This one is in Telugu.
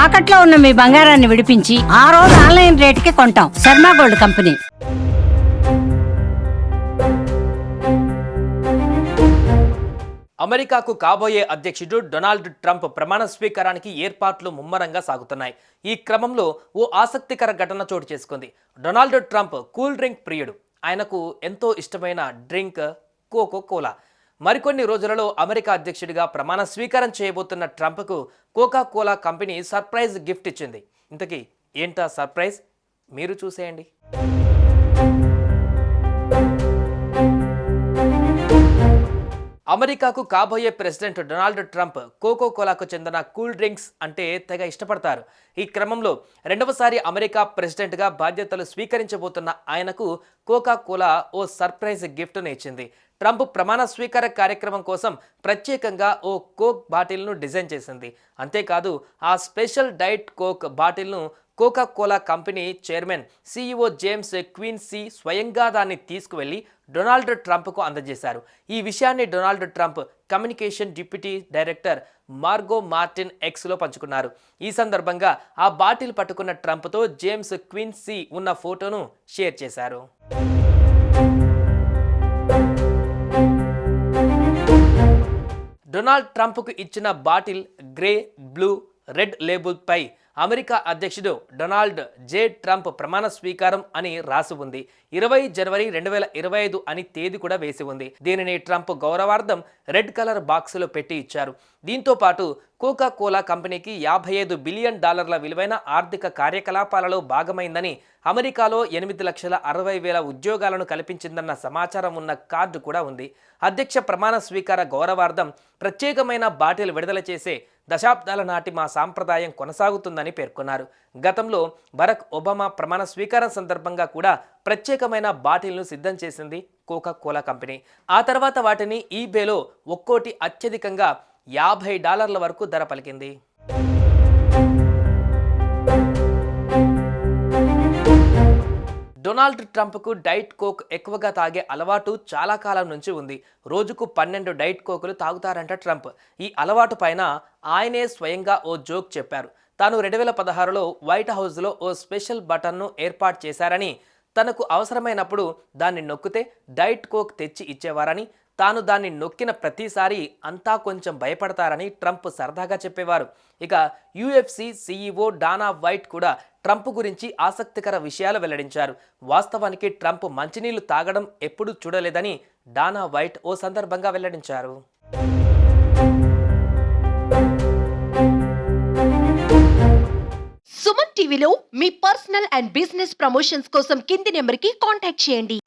తాకట్లో ఉన్న మీ బంగారాన్ని విడిపించి ఆ రోజు ఆన్లైన్ రేటుకి కొంటాం. Sharma gold company. అమెరికాకు కాబోయే అధ్యక్షుడు డొనాల్డ్ ట్రంప్ ప్రమాణ స్వీకారానికి ఏర్పాట్లు ముమ్మరంగా సాగుతున్నాయి. ఈ క్రమంలో ఓ ఆసక్తికర ఘటన చోటు చేసుకుంది. డొనాల్డ్ ట్రంప్ కూల్ డ్రింక్ ప్రియుడు. ఆయనకు ఎంతో ఇష్టమైన డ్రింక్ కోకో కోలా. మరికొన్ని రోజులలో అమెరికా అధ్యక్షుడిగా ప్రమాణ స్వీకారం చేయబోతున్న ట్రంప్కు Coca Cola company surprise gift ఇచ్చింది. ఇంతకీ ఏంటా సర్ప్రైజ్? మీరు చూసేయండి. అమెరికాకు కాబోయే ప్రెసిడెంట్ డొనాల్డ్ ట్రంప్ కోకో కోలాకు చెందిన కూల్ డ్రింక్స్ అంటే తెగ ఇష్టపడతారు. ఈ క్రమంలో రెండవసారి అమెరికా ప్రెసిడెంట్గా బాధ్యతలు స్వీకరించబోతున్న ఆయనకు కోకా కోలా ఓ సర్ప్రైజ్ గిఫ్ట్ను ఇచ్చింది. ట్రంప్ ప్రమాణ స్వీకార కార్యక్రమం కోసం ప్రత్యేకంగా ఓ కోక్ బాటిల్ను డిజైన్ చేసింది. అంతేకాదు ఆ స్పెషల్ డైట్ కోక్ బాటిల్ను Coca Cola company chairman CEO James Quincey స్వయంగా దాన్ని తీసుకువెళ్లి డొనాల్డ్ ట్రంప్కు అందజేశారు. ఈ విషయాన్ని Donald Trump communication deputy director Margo Martin ఎక్స్లో పంచుకున్నారు. ఈ సందర్భంగా ఆ బాటిల్ పట్టుకున్న ట్రంప్తో జేమ్స్ క్విన్సీ ఉన్న ఫోటోను షేర్ చేశారు. డొనాల్డ్ ట్రంప్కు ఇచ్చిన బాటిల్ గ్రే, బ్లూ, రెడ్ లేబుల్పై అమెరికా అధ్యక్షుడు డొనాల్డ్ జే ట్రంప్ ప్రమాణ స్వీకారం అని రాసి ఉంది. 20 జనవరి 2025 అని తేదీ కూడా వేసి ఉంది. దీనిని ట్రంప్ గౌరవార్థం రెడ్ కలర్ బాక్సులో పెట్టి ఇచ్చారు. దీంతో పాటు కోకా కోలా కంపెనీకి $55 బిలియన్ విలువైన ఆర్థిక కార్యకలాపాలలో భాగమైందని, అమెరికాలో 8,60,000 ఉద్యోగాలను కల్పించిందన్న సమాచారం ఉన్న కార్డు కూడా ఉంది. అధ్యక్ష ప్రమాణ స్వీకార గౌరవార్థం ప్రత్యేకమైన బాటిల్ విడుదల చేసే దశాబ్దాల నాటి మా సాంప్రదాయం కొనసాగుతుందని పేర్కొన్నారు. గతంలో బరాక్ ఒబామా ప్రమాణ స్వీకారం సందర్భంగా కూడా ప్రత్యేకమైన బాటిల్ను సిద్ధం చేసింది కోకా కోలా కంపెనీ. ఆ తర్వాత వాటిని ఈబేలో ఒక్కోటి అత్యధికంగా $50 వరకు ధర పలికింది. డొనాల్డ్ ట్రంప్కు డైట్ కోక్ ఎక్కువగా తాగే అలవాటు చాలా కాలం నుంచి ఉంది. రోజుకు 12 డైట్ కోకులు తాగుతారంట ట్రంప్. ఈ అలవాటు పైన ఆయనే స్వయంగా ఓ జోక్ చెప్పారు. తాను 2016లో వైట్ హౌస్లో ఓ స్పెషల్ బటన్ను ఏర్పాటు చేశారని, తనకు అవసరమైనప్పుడు దాన్ని నొక్కితే డైట్ కోక్ తెచ్చి ఇచ్చేవారని, తాను దాన్ని నొక్కిన ప్రతిసారి అంతా కొంచెం భయపడతారని ట్రంప్ సరదాగా చెప్పేవారు. ఇక UFC CEO డానా వైట్ కూడా ట్రంప్ గురించి ఆసక్తికర విషయాలు వెల్లడించారు. వాస్తవానికి ట్రంప్ మంచినీళ్లు తాగడం ఎప్పుడూ చూడలేదని డానా వైట్ ఓ సందర్భంగా వెల్లడించారు. సుమన్ టీవీలో మీ పర్సనల్ అండ్ బిజినెస్ ప్రమోషన్స్ కోసం కింది నెంబర్కి కాంటాక్ట్ చేయండి.